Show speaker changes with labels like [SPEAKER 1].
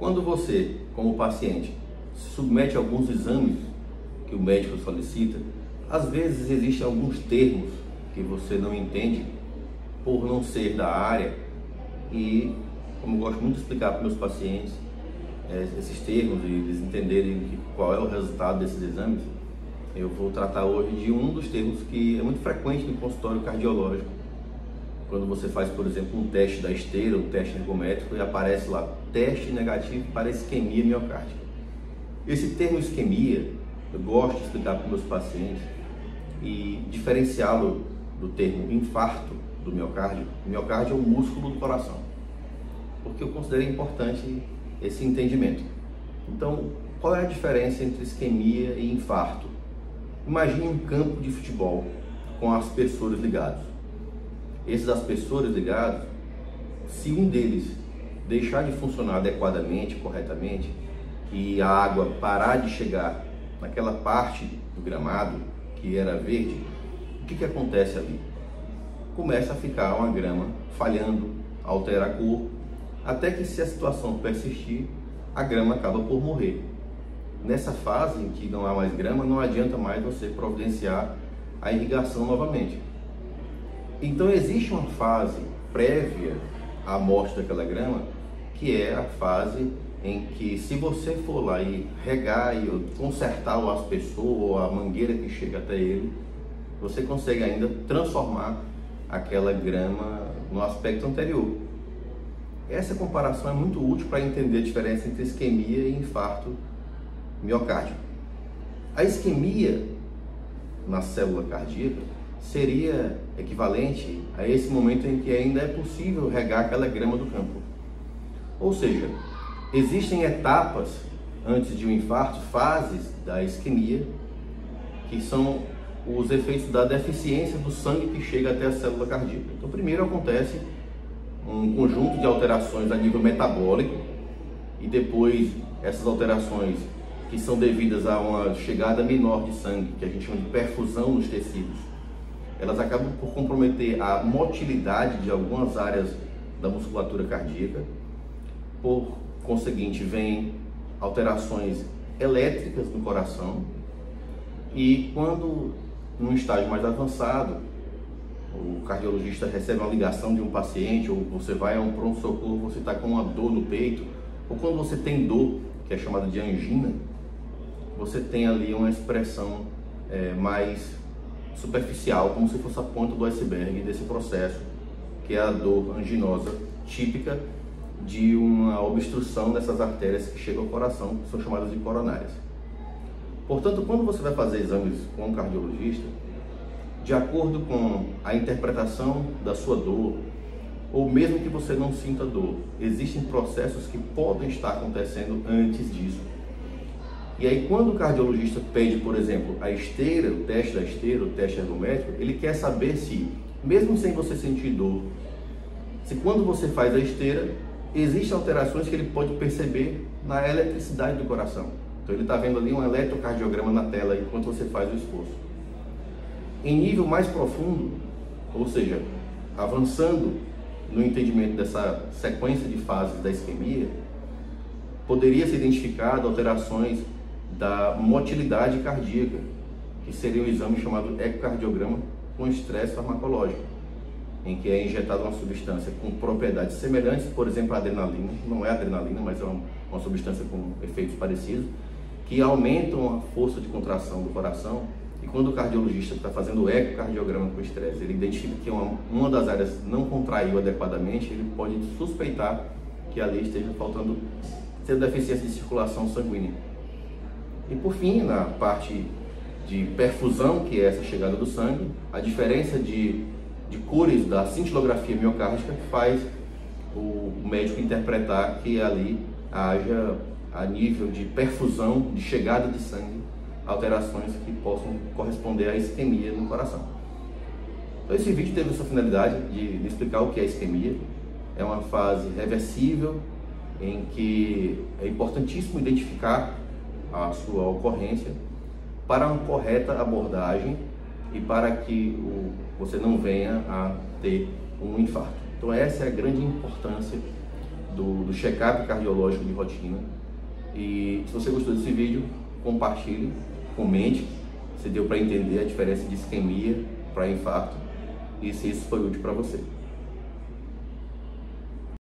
[SPEAKER 1] Quando você, como paciente, se submete a alguns exames que o médico solicita, às vezes existem alguns termos que você não entende por não ser da área e, como eu gosto muito de explicar para meus pacientes, esses termos e eles entenderem qual é o resultado desses exames, eu vou tratar hoje de um dos termos que é muito frequente no consultório cardiológico. Quando você faz, por exemplo, um teste da esteira, um teste ergométrico, e aparece lá, teste negativo para isquemia miocárdica. Esse termo isquemia, eu gosto de explicar para os meus pacientes e diferenciá-lo do termo infarto do miocárdio. O miocárdio é o músculo do coração, porque eu considero importante esse entendimento. Então, qual é a diferença entre isquemia e infarto? Imagine um campo de futebol com aspersores ligados. Esses aspersores ligados, se um deles deixar de funcionar adequadamente, corretamente, e a água parar de chegar naquela parte do gramado que era verde, o que acontece ali? Começa a ficar uma grama falhando, altera a cor, até que, se a situação persistir, a grama acaba por morrer. Nessa fase em que não há mais grama, não adianta mais você providenciar a irrigação novamente. Então existe uma fase prévia à morte daquela grama, que é a fase em que, se você for lá e regar e consertar o aspersor ou a mangueira que chega até ele, você consegue ainda transformar aquela grama no aspecto anterior. Essa comparação é muito útil para entender a diferença entre isquemia e infarto miocárdico. A isquemia na célula cardíaca seria equivalente a esse momento em que ainda é possível regar aquela grama do campo. Ou seja, existem etapas antes de um infarto, fases da isquemia, que são os efeitos da deficiência do sangue que chega até a célula cardíaca. Então, primeiro acontece um conjunto de alterações a nível metabólico, e depois essas alterações, que são devidas a uma chegada menor de sangue, que a gente chama de perfusão nos tecidos, elas acabam por comprometer a motilidade de algumas áreas da musculatura cardíaca. Por conseguinte, vem alterações elétricas no coração, e quando, num estágio mais avançado, o cardiologista recebe uma ligação de um paciente, ou você vai a um pronto-socorro, você está com uma dor no peito, ou quando você tem dor, que é chamada de angina, você tem ali uma expressão mais superficial, como se fosse a ponta do iceberg desse processo, que é a dor anginosa típica de uma obstrução dessas artérias que chegam ao coração, que são chamadas de coronárias. Portanto, quando você vai fazer exames com um cardiologista, de acordo com a interpretação da sua dor, ou mesmo que você não sinta dor, existem processos que podem estar acontecendo antes disso. E aí, quando o cardiologista pede, por exemplo, a esteira, o teste da esteira, o teste ergométrico, ele quer saber se, mesmo sem você sentir dor, se quando você faz a esteira, existem alterações que ele pode perceber na eletricidade do coração. Então ele está vendo ali um eletrocardiograma na tela enquanto você faz o esforço. Em nível mais profundo, ou seja, avançando no entendimento dessa sequência de fases da isquemia, poderia ser identificado alterações da motilidade cardíaca, que seria um exame chamado ecocardiograma com estresse farmacológico, em que é injetada uma substância com propriedades semelhantes, por exemplo, a adrenalina, não é adrenalina, mas é uma substância com efeitos parecidos, que aumentam a força de contração do coração. E quando o cardiologista está fazendo o ecocardiograma com estresse, ele identifica que uma das áreas não contraiu adequadamente, ele pode suspeitar que ali esteja faltando ser deficiência de circulação sanguínea. E por fim, na parte de perfusão, que é essa chegada do sangue, a diferença de cores da cintilografia miocárdica faz o médico interpretar que ali haja, a nível de perfusão, de chegada de sangue, alterações que possam corresponder à isquemia no coração. Então esse vídeo teve essa finalidade de explicar o que é isquemia. É uma fase reversível em que é importantíssimo identificar a sua ocorrência para uma correta abordagem e para que você não venha a ter um infarto. Então essa é a grande importância do check-up cardiológico de rotina. E se você gostou desse vídeo, compartilhe, comente se deu para entender a diferença de isquemia para infarto e se isso foi útil para você.